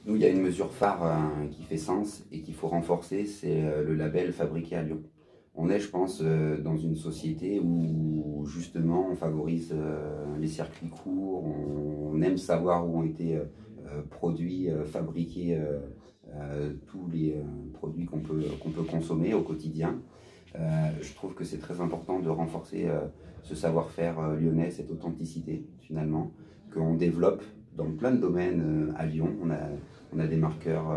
Nous, il y a une mesure phare qui fait sens et qu'il faut renforcer, c'est le label fabriqué à Lyon. On est, je pense, dans une société où justement on favorise les circuits courts, on aime savoir où ont été produits, fabriqués tous les produits qu'on peut consommer au quotidien. Je trouve que c'est très important de renforcer ce savoir-faire lyonnais, cette authenticité finalement, qu'on développe dans plein de domaines à Lyon. On a des marqueurs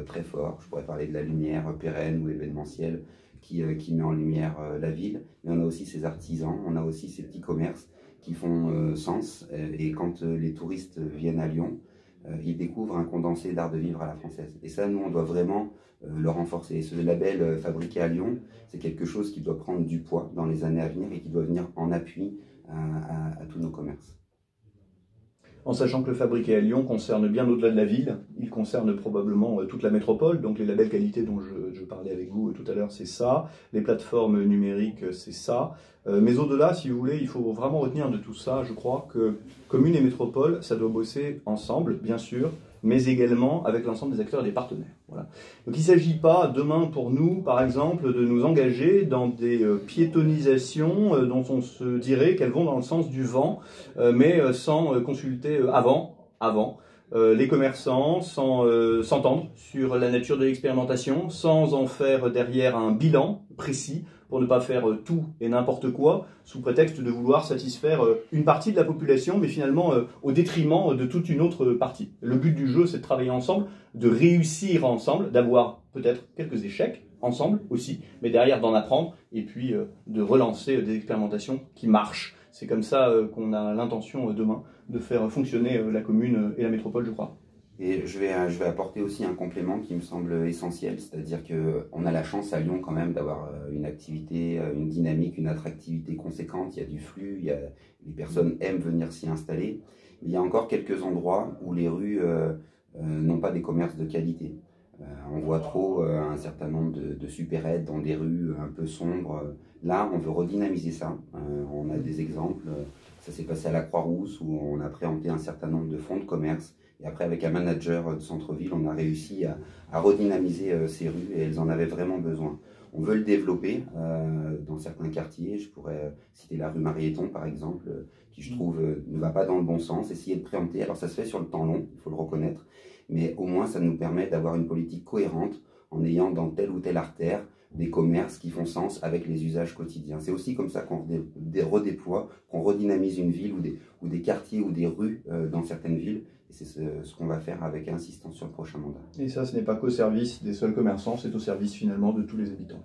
très forts. Je pourrais parler de la lumière pérenne ou événementielle qui met en lumière la ville. Mais on a aussi ces artisans, on a aussi ces petits commerces qui font sens. Et quand les touristes viennent à Lyon, ils découvrent un condensé d'art de vivre à la française. Et ça, nous, on doit vraiment le renforcer. Et ce label fabriqué à Lyon, c'est quelque chose qui doit prendre du poids dans les années à venir et qui doit venir en appui à tous nos commerces. En sachant que le fabriqué à Lyon concerne bien au-delà de la ville, il concerne probablement toute la métropole, donc les labels qualité dont je parlais avec vous tout à l'heure, c'est ça, les plateformes numériques, c'est ça, mais au-delà, si vous voulez, il faut vraiment retenir de tout ça, je crois que commune et métropole, ça doit bosser ensemble, bien sûr, mais également avec l'ensemble des acteurs et des partenaires. Voilà. Donc il ne s'agit pas demain pour nous, par exemple, de nous engager dans des piétonisations dont on se dirait qu'elles vont dans le sens du vent, mais sans consulter avant les commerçants, sans s'entendre sur la nature de l'expérimentation, sans en faire derrière un bilan précis, pour ne pas faire tout et n'importe quoi, sous prétexte de vouloir satisfaire une partie de la population, mais finalement au détriment de toute une autre partie. Le but du jeu, c'est de travailler ensemble, de réussir ensemble, d'avoir peut-être quelques échecs ensemble aussi, mais derrière d'en apprendre, et puis de relancer des expérimentations qui marchent. C'est comme ça qu'on a l'intention demain de faire fonctionner la commune et la métropole, je crois. Et je vais apporter aussi un complément qui me semble essentiel, c'est-à-dire qu'on a la chance à Lyon quand même d'avoir une activité, une dynamique, une attractivité conséquente, il y a du flux, les personnes aiment venir s'y installer. Il y a encore quelques endroits où les rues n'ont pas des commerces de qualité. On voit trop un certain nombre de supérettes dans des rues un peu sombres. Là, on veut redynamiser ça. On a des exemples. Ça s'est passé à la Croix-Rousse où on a présenté un certain nombre de fonds de commerce. Et après, avec un manager de centre-ville, on a réussi à redynamiser ces rues et elles en avaient vraiment besoin. On veut le développer dans certains quartiers. Je pourrais citer la rue Mariéton, par exemple, qui, je trouve, ne va pas dans le bon sens. Essayer de préempter. Alors, ça se fait sur le temps long, il faut le reconnaître. Mais au moins, ça nous permet d'avoir une politique cohérente en ayant dans telle ou telle artère des commerces qui font sens avec les usages quotidiens. C'est aussi comme ça qu'on redéploie, qu'on redynamise une ville ou des quartiers ou des rues dans certaines villes. Et c'est ce qu'on va faire avec insistance sur le prochain mandat. Et ça, ce n'est pas qu'au service des seuls commerçants, c'est au service finalement de tous les habitants.